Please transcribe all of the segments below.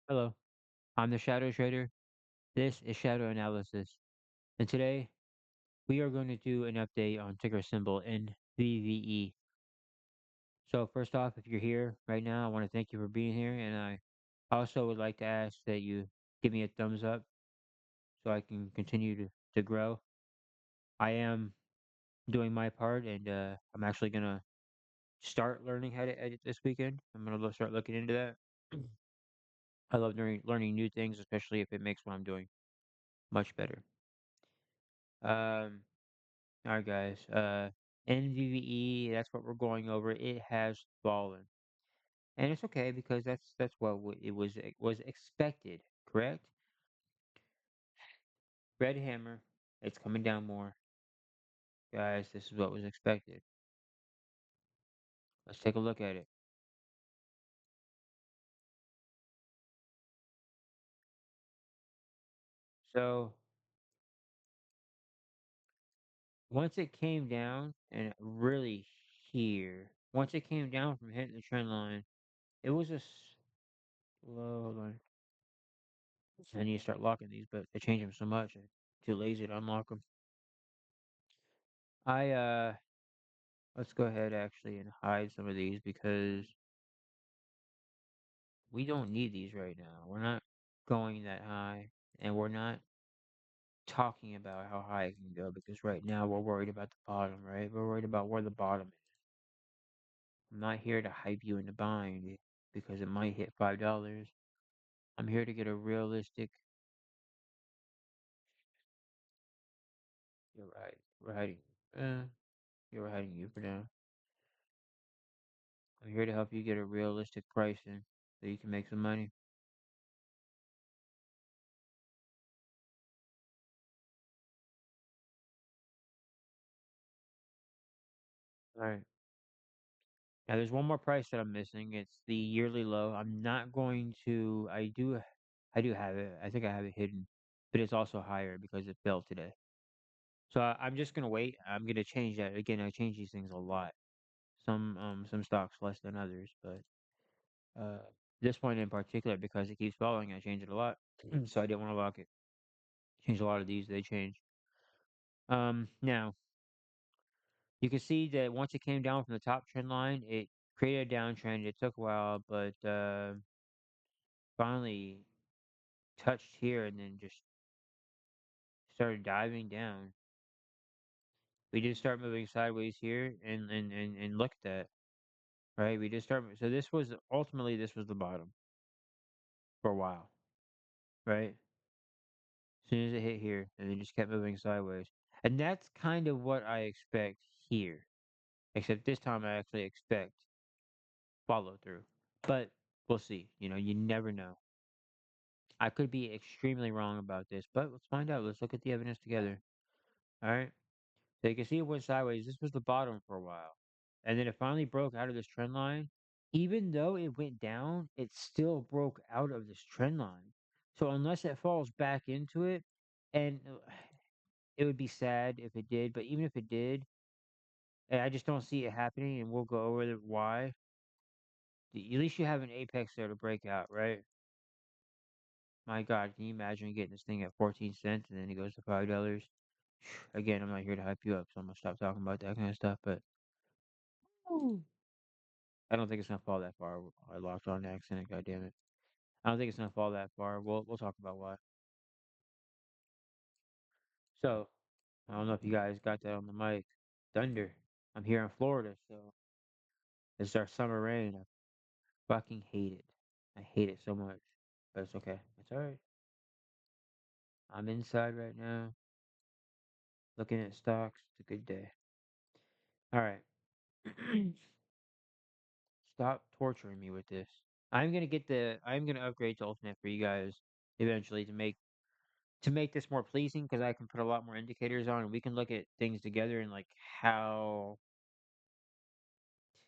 Hello, I'm the Shadow Trader. This is Shadow Analysis. And today we are going to do an update on ticker symbol NVVE. So, first off, if you're here right now, I want to thank you for being here. And I also would like to ask that you give me a thumbs up so I can continue to grow. I am doing my part and I'm actually going to start learning how to edit this weekend. I'm going to start looking into that. I love learning new things, especially if it makes what I'm doing much better. Um, All right, guys. NVVE, that's what we're going over. It has fallen, and it's okay because that's what it was expected. Correct? Red hammer. It's coming down more, guys. This is what was expected. Let's take a look at it. So once it came down, and really here, once it came down from hitting the trend line, it was a slow. Hold on. I need to start locking these, but I change them so much. I'm too lazy to unlock them. I Let's go ahead actually and hide some of these because we don't need these right now. We're not going that high and we're not talking about how high it can go because right now we're worried about the bottom, right? We're worried about where the bottom is. I'm not here to hype you into buying it because it might hit $5. I'm here to get a realistic. You're right. We're hiding. You're hiding you for now. I'm here to help you get a realistic pricing so you can make some money. All right. Now there's one more price that I'm missing. It's the yearly low. I'm not going to. I do have it. I think I have it hidden, but it's also higher because it fell today. So I'm just gonna wait. I'm gonna change that again. I change these things a lot. Some stocks less than others, but uh, this one in particular because it keeps falling, I change it a lot. So I didn't want to lock it. Change a lot of these. They change. Now you can see that once it came down from the top trend line, it created a downtrend. It took a while, but finally touched here and then just started diving down. We did start moving sideways here and look at that, right? We just start so this was ultimately this was the bottom for a while, right? As soon as it hit here and then just kept moving sideways. And that's kind of what I expect here. Except this time I actually expect follow through. But we'll see. You never know. I could be extremely wrong about this, but let's find out. Let's look at the evidence together. All right. So you can see it went sideways. This was the bottom for a while. And then it finally broke out of this trend line. Even though it went down, it still broke out of this trend line. So unless it falls back into it, and it would be sad if it did, but even if it did, I just don't see it happening, and we'll go over the why. At least you have an apex there to break out, right? My God, can you imagine getting this thing at 14 cents and then it goes to $5? Again, I'm not here to hype you up, so I'm gonna stop talking about that kind of stuff, but I don't think it's gonna fall that far. I locked on accident. God damn it! I don't think it's gonna fall that far. We'll talk about why. So I don't know if you guys got that on the mic. Thunder. I'm here in Florida, so it's our summer rain. I fucking hate it. I hate it so much, but it's okay. It's all right. I'm inside right now, looking at stocks. It's a good day. All right. Stop torturing me with this. I'm gonna upgrade to Ultimate for you guys eventually to make this more pleasing because I can put a lot more indicators on and we can look at things together and like how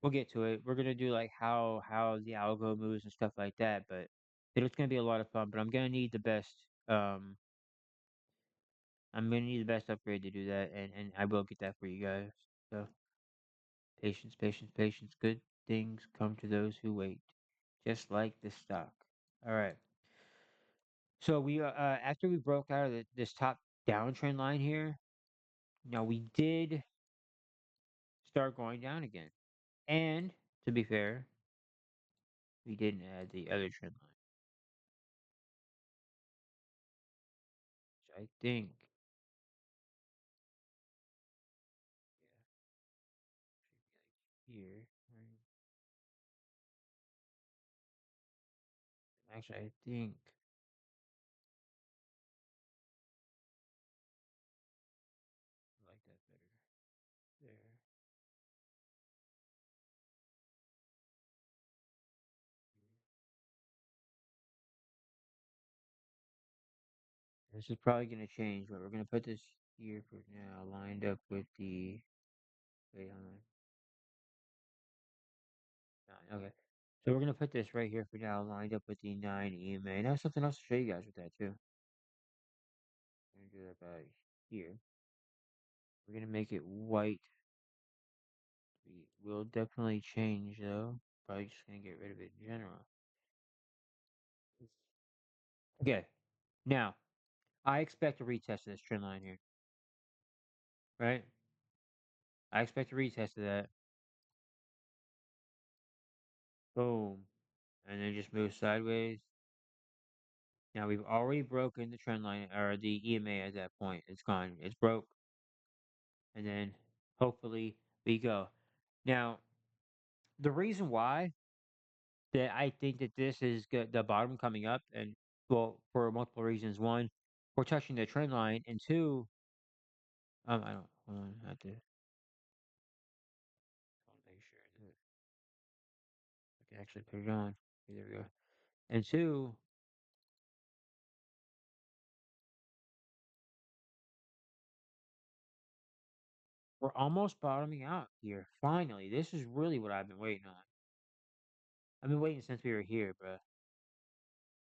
we'll get to it. We're gonna do like how the algo moves and stuff like that, but it's gonna be a lot of fun. But um I'm gonna need the best upgrade to do that and I will get that for you guys. So patience, patience, patience. Good things come to those who wait. Just like this stock. All right. So we after we broke out of this top downtrend line here, now we did start going down again. And to be fair, we didn't add the other trend line, which I think yeah, should be like here. Right? Actually, I think I like that better. There. This is probably going to change, but we're going to put this here for now, lined up with the. Wait, hold on. Nine. Okay. So we're going to put this right here for now, lined up with the 9 EMA. And I have something else to show you guys with that, too. We're going to do that about here. We're going to make it white. We will definitely change, though. Probably just going to get rid of it in general. Okay. Now, I expect a retest of this trend line here, right? I expect a retest of that. Boom. And then just move sideways. Now we've already broken the trend line or the EMA at that point. It's gone. It's broke. And then hopefully we go. Now, the reason why that I think that this is good, the bottom coming up, and well, for multiple reasons. One, we're touching the trend line, and two, I don't. Hold on, I have to. I want to make sure that I can actually put it on. Okay, there we go. And two, we're almost bottoming out here. Finally, this is really what I've been waiting on. I've been waiting since we were here, bro.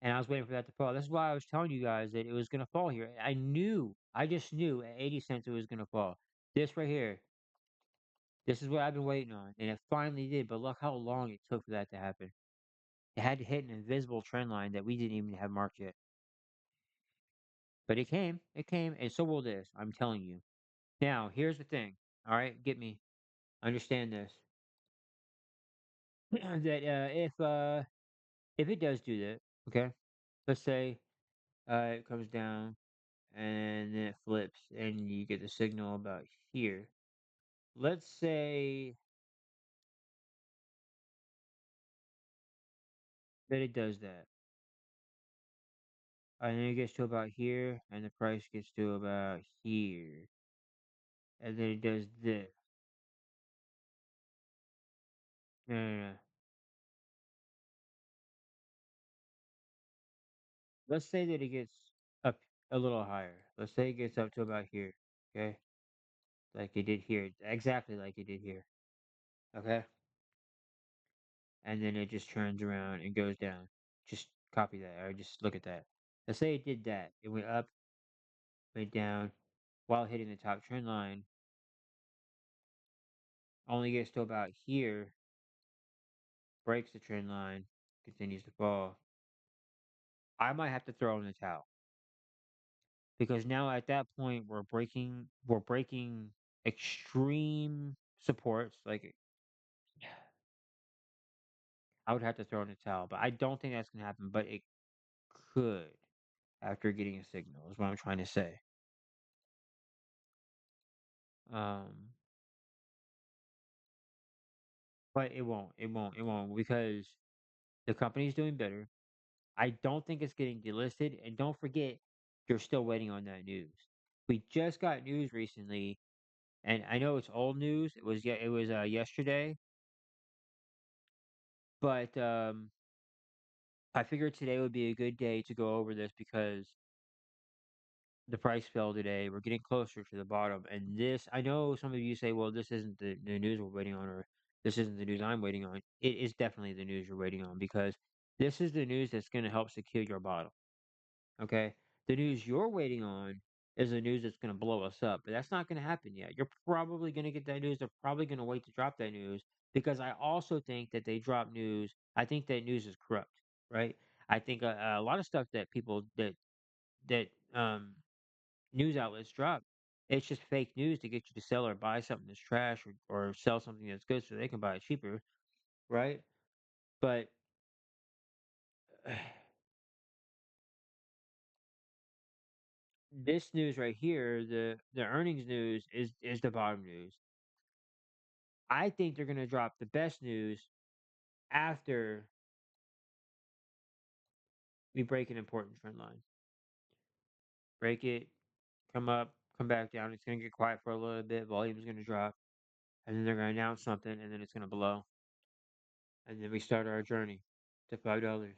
And I was waiting for that to fall. That's why I was telling you guys that it was gonna fall here. I knew, I just knew at 80 cents it was gonna fall. This right here, this is what I've been waiting on, and it finally did. But look how long it took for that to happen. It had to hit an invisible trend line that we didn't even have marked yet. But it came, and so will this. I'm telling you. Now, here's the thing. All right, get me, understand this. That if it does do that, okay, let's say it comes down and then it flips and you get the signal about here. Let's say that it does that. And then it gets to about here and the price gets to about here. And then it does this. No, no, no. Let's say that it gets up a little higher. Let's say it gets up to about here. Okay. Like it did here. Exactly like it did here. Okay. And then it just turns around and goes down. Just copy that or just look at that. Let's say it did that. It went up, went down while hitting the top trend line, only gets to about here, breaks the trend line, continues to fall. I might have to throw in the towel because now at that point we're breaking extreme supports. Like I would have to throw in the towel, but I don't think that's gonna happen. But it could after getting a signal is what I'm trying to say. Um, but it won't. It won't. It won't because the company's doing better. I don't think it's getting delisted. And don't forget, you're still waiting on that news. We just got news recently, and I know it's old news. It was yesterday, but I figured today would be a good day to go over this because the price fell today. We're getting closer to the bottom, and this I know some of you say, "Well, this isn't the news we're waiting on," or "This isn't the news I'm waiting on." It is definitely the news you're waiting on because this is the news that's going to help secure your bottom. Okay. The news you're waiting on is the news that's going to blow us up, but that's not going to happen yet. You're probably going to get that news. They're probably going to wait to drop that news because I also think that they drop news. I think that news is corrupt, right? I think a lot of stuff that people that news outlets drop, it's just fake news to get you to sell or buy something that's trash or sell something that's good so they can buy it cheaper, right? But this news right here, the earnings news is the bottom news. I think they're gonna drop the best news after we break an important trend line. Break it, come up, come back down. It's gonna get quiet for a little bit. Volume's gonna drop, and then they're gonna announce something, and then it's gonna blow, and then we start our journey to $5,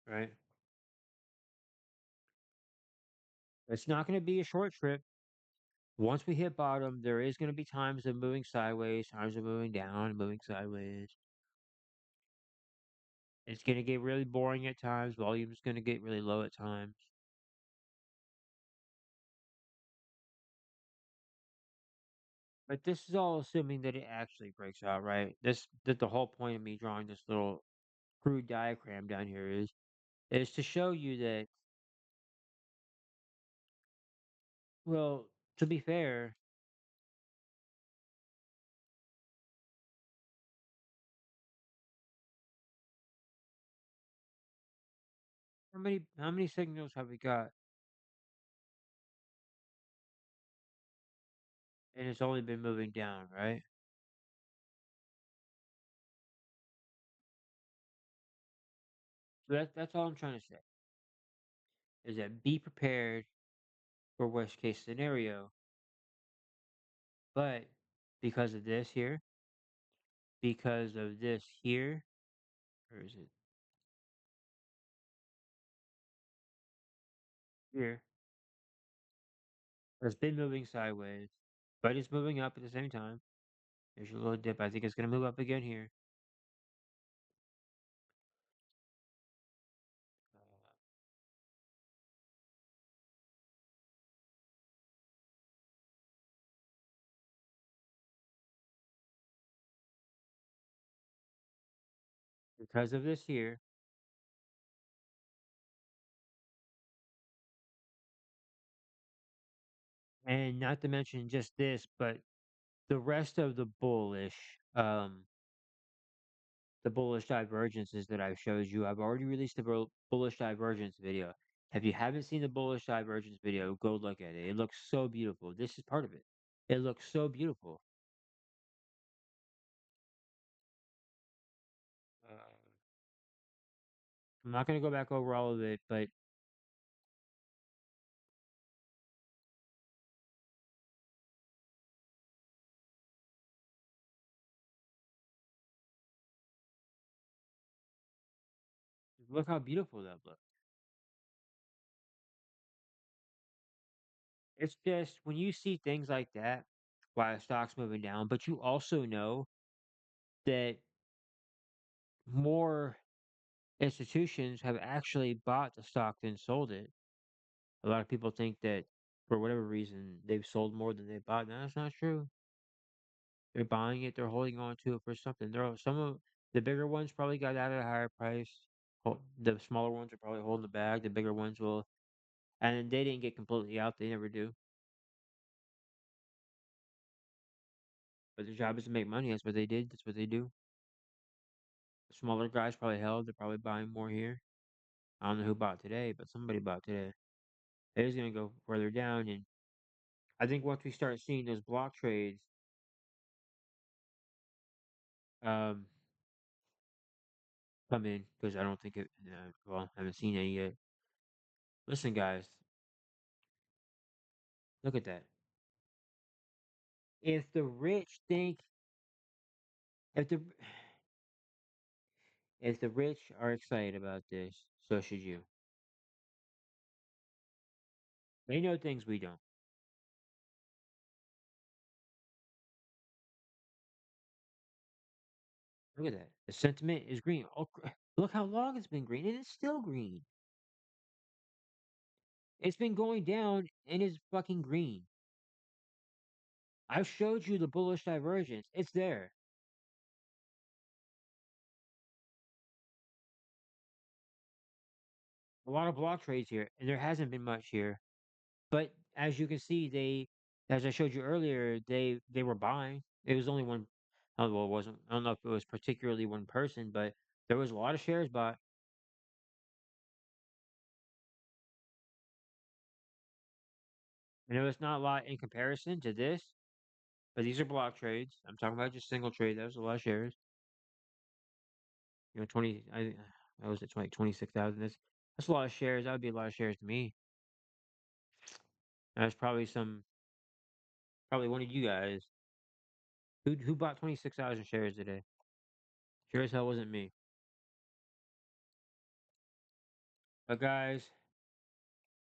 right? It's not gonna be a short trip. Once we hit bottom, there is gonna be times of moving sideways, times of moving down, moving sideways. It's gonna get really boring at times. Volume's gonna get really low at times. But this is all assuming that it actually breaks out, right? That the whole point of me drawing this little crude diagram down here is to show you that, well, to be fair, how many signals have we got? And it's only been moving down, right? So that's all I'm trying to say is that be prepared for worst case scenario. But because of this here, because of this here, or is it here? It's been moving sideways, but it's moving up at the same time. There's your little dip. I think it's gonna move up again here. Because of this here, and not to mention just this, but the rest of the bullish divergences that I've showed you. I've already released the bullish divergence video. If you haven't seen the bullish divergence video, go look at it. It looks so beautiful. This is part of it. It looks so beautiful. I'm not going to go back over all of it, but look how beautiful that looks. It's just when you see things like that, why the stock's moving down, but you also know that more institutions have actually bought the stock than sold it. A lot of people think that for whatever reason they've sold more than they bought. No, that's not true. They're buying it, they're holding on to it for something. Some of the bigger ones probably got out at a higher price. The smaller ones are probably holding the bag. The bigger ones will, and they didn't get completely out. They never do. But their job is to make money. That's what they did. That's what they do. The smaller guys probably held. They're probably buying more here. I don't know who bought today, but somebody bought today. It is going to go further down, and I think once we start seeing those block trades, um, come in because I don't think it. Well, I haven't seen any yet. Listen, guys, look at that. If the rich think if the if the rich are excited about this, so should you. They know things we don't. Look at that. The sentiment is green. Oh, look how long it's been green, and it's still green. It's been going down, and it's fucking green. I've showed you the bullish divergence. It's there. a lot of block trades here, and there hasn't been much here. But as you can see, as I showed you earlier, they were buying. It was only one. Oh, well, it wasn't. I don't know if it was particularly one person, but there was a lot of shares bought. I know it's not a lot in comparison to this, but these are block trades. I'm talking about just single trade. That was a lot of shares. 20. I was at 26,000. That's a lot of shares. That would be a lot of shares to me. That's probably one of you guys who bought 26,000 shares today. Sure as hell wasn't me. But guys,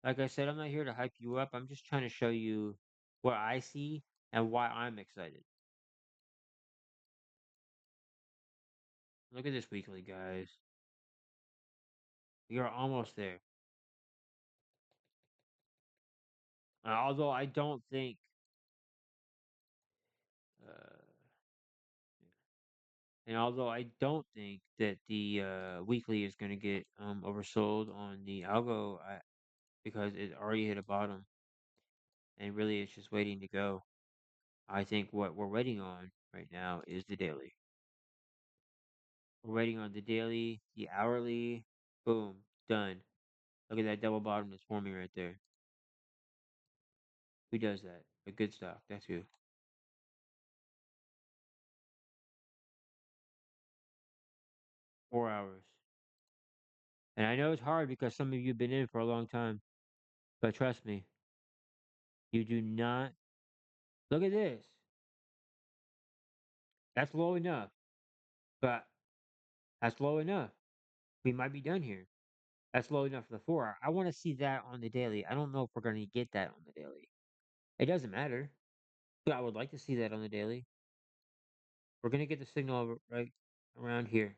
like I said, I'm not here to hype you up. I'm just trying to show you what I see and why I'm excited. Look at this weekly, guys. We are almost there. Although I don't think, uh, and although I don't think that the weekly is going to get oversold on the algo, because it already hit a bottom, and really it's just waiting to go. I think what we're waiting on right now is the daily. We're waiting on the daily, the hourly. Boom, done. Look at that double bottom that's forming right there. Who does that? A good stock. That's who. 4 hours. And I know it's hard because some of you have been in for a long time, but trust me, you do not. Look at this. That's low enough, but that's low enough. We might be done here. That's low enough for the 4 hour. I want to see that on the daily. I don't know if we're going to get that on the daily. It doesn't matter, but I would like to see that on the daily. We're going to get the signal right around here.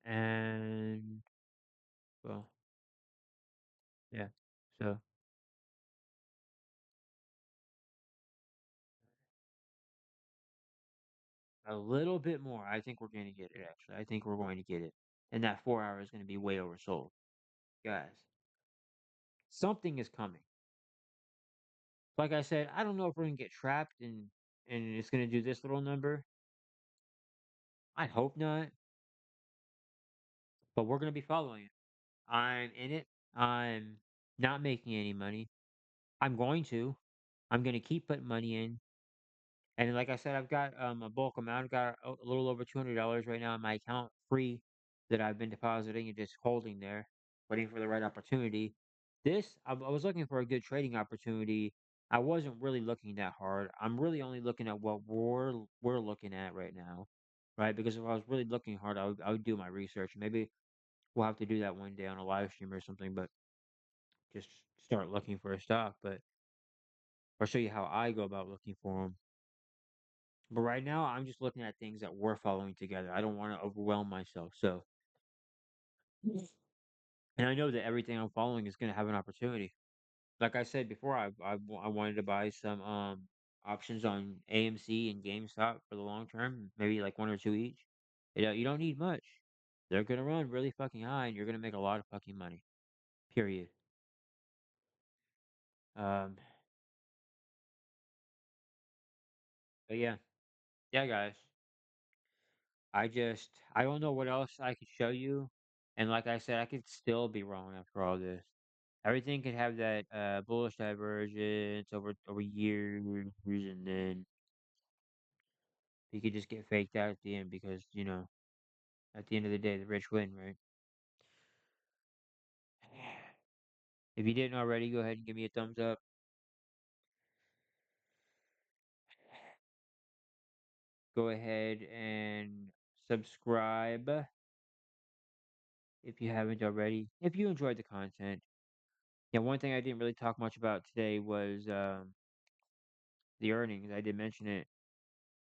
And, well, yeah. So a little bit more. I think we're going to get it, actually. I think we're going to get it. And that 4 hour is going to be way oversold. Guys, something is coming. Like I said, I don't know if we're going to get trapped and it's going to do this little number. I hope not, but we're going to be following it. I'm in it. I'm not making any money. I'm going to. I'm going to keep putting money in. And like I said, I've got a bulk amount. I've got a little over $200 right now in my account free that I've been depositing and just holding there, waiting for the right opportunity. I was looking for a good trading opportunity. I wasn't really looking that hard. I'm really only looking at what we're looking at right now, right? Because if I was really looking hard, I would do my research. Maybe we'll have to do that one day on a live stream or something, but just start looking for a stock. But I'll show you how I go about looking for them. But right now, I'm just looking at things that we're following together. I don't want to overwhelm myself. So, and I know that everything I'm following is going to have an opportunity. Like I said before, I wanted to buy some options on AMC and GameStop for the long term, maybe like one or two each. You don't need much. They're going to run really fucking high, and you're going to make a lot of fucking money. Period. Um, but yeah, yeah, guys. I don't know what else I could show you. And like I said, I could still be wrong after all this. Everything could have that bullish divergence over years, and then you could just get faked out at the end because at the end of the day, the rich win, right? If you didn't already, go ahead and give me a thumbs up. Go ahead and subscribe if you haven't already. If you enjoyed the content, yeah. One thing I didn't really talk much about today was the earnings. I did mention it,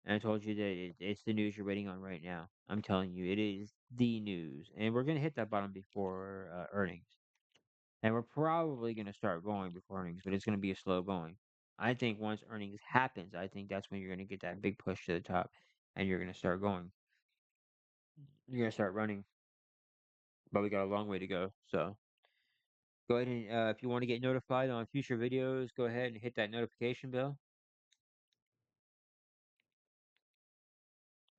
and I told you that it's the news you're waiting on right now. I'm telling you, it is the news, and we're gonna hit that bottom before earnings, and we're probably gonna start going before earnings, but it's gonna be a slow going. I think once earnings happens, I think that's when you're gonna get that big push to the top, and you're gonna start going. You're gonna start running, but we got a long way to go. So go ahead and if you want to get notified on future videos, go ahead and hit that notification bell.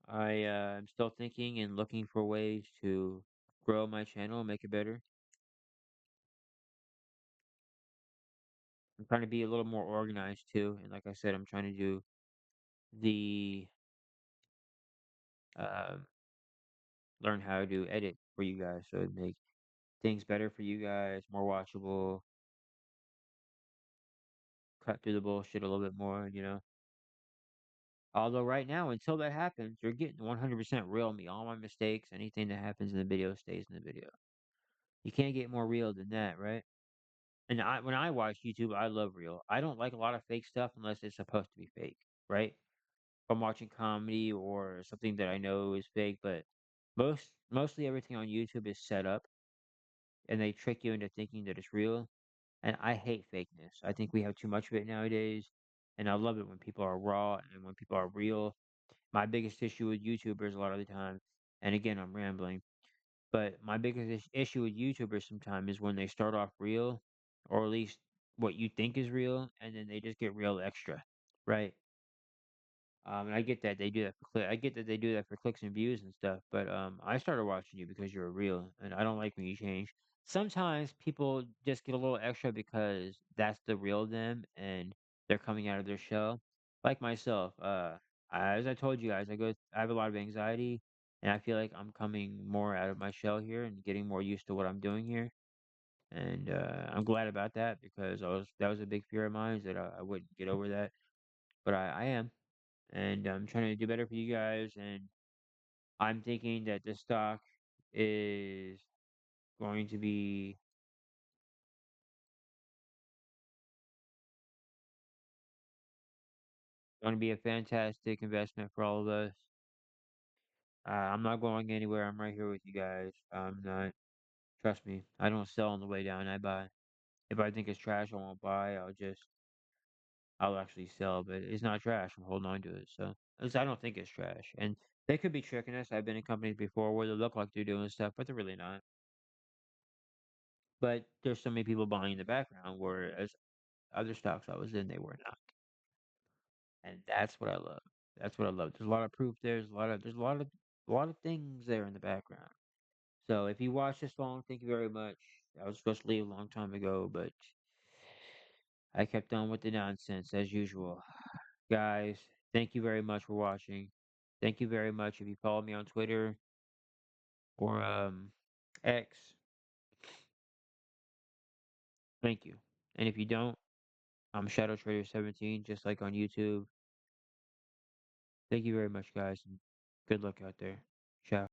I am still thinking and looking for ways to grow my channel and make it better. I'm trying to be a little more organized too, and like I said, I'm trying to do the um, learn how to edit for you guys, so it make things better for you guys, more watchable, cut through the bullshit a little bit more. Although right now, until that happens, you're getting 100% real me. All my mistakes, anything that happens in the video stays in the video. You can't get more real than that, right? And when I watch YouTube, I love real. I don't like a lot of fake stuff unless it's supposed to be fake, right? If I'm watching comedy or something that I know is fake, but mostly everything on YouTube is set up and they trick you into thinking that it's real. And I hate fakeness. I think we have too much of it nowadays. And I love it when people are raw and when people are real. My biggest issue with YouTubers a lot of the time, and again, I'm rambling, but my biggest issue with YouTubers sometimes is when they start off real, or at least what you think is real, and then they just get real extra, right? And I get that they do that for I get that they do that for clicks and views and stuff, but I started watching you because you're real, and I don't like when you change. Sometimes people just get a little extra because that's the real them, and they're coming out of their shell. Like myself, as I told you guys, I have a lot of anxiety, and I feel like I'm coming more out of my shell here and getting more used to what I'm doing here. And I'm glad about that because that was a big fear of mine is that I wouldn't get over that, but I am and I'm trying to do better for you guys. And I'm thinking that the stock is going to be a fantastic investment for all of us. I'm not going anywhere. I'm right here with you guys. I'm not. Trust me. I don't sell on the way down. I buy. If I think it's trash, I won't buy. I'll actually sell. But it's not trash. I'm holding on to it. So at least I don't think it's trash. And they could be tricking us. I've been in companies before where they look like they're doing stuff, but they're really not. But there's so many people buying in the background, whereas other stocks I was in, they were not, and that's what I love. That's what I love. There's a lot of proof there. A lot of things there in the background. So if you watch this long, thank you very much. I was supposed to leave a long time ago, but I kept on with the nonsense as usual. Guys, thank you very much for watching. Thank you very much if you follow me on Twitter or X. Thank you. And if you don't, I'm Shadow Trader 17, just like on YouTube. Thank you very much, guys, and good luck out there. Ciao.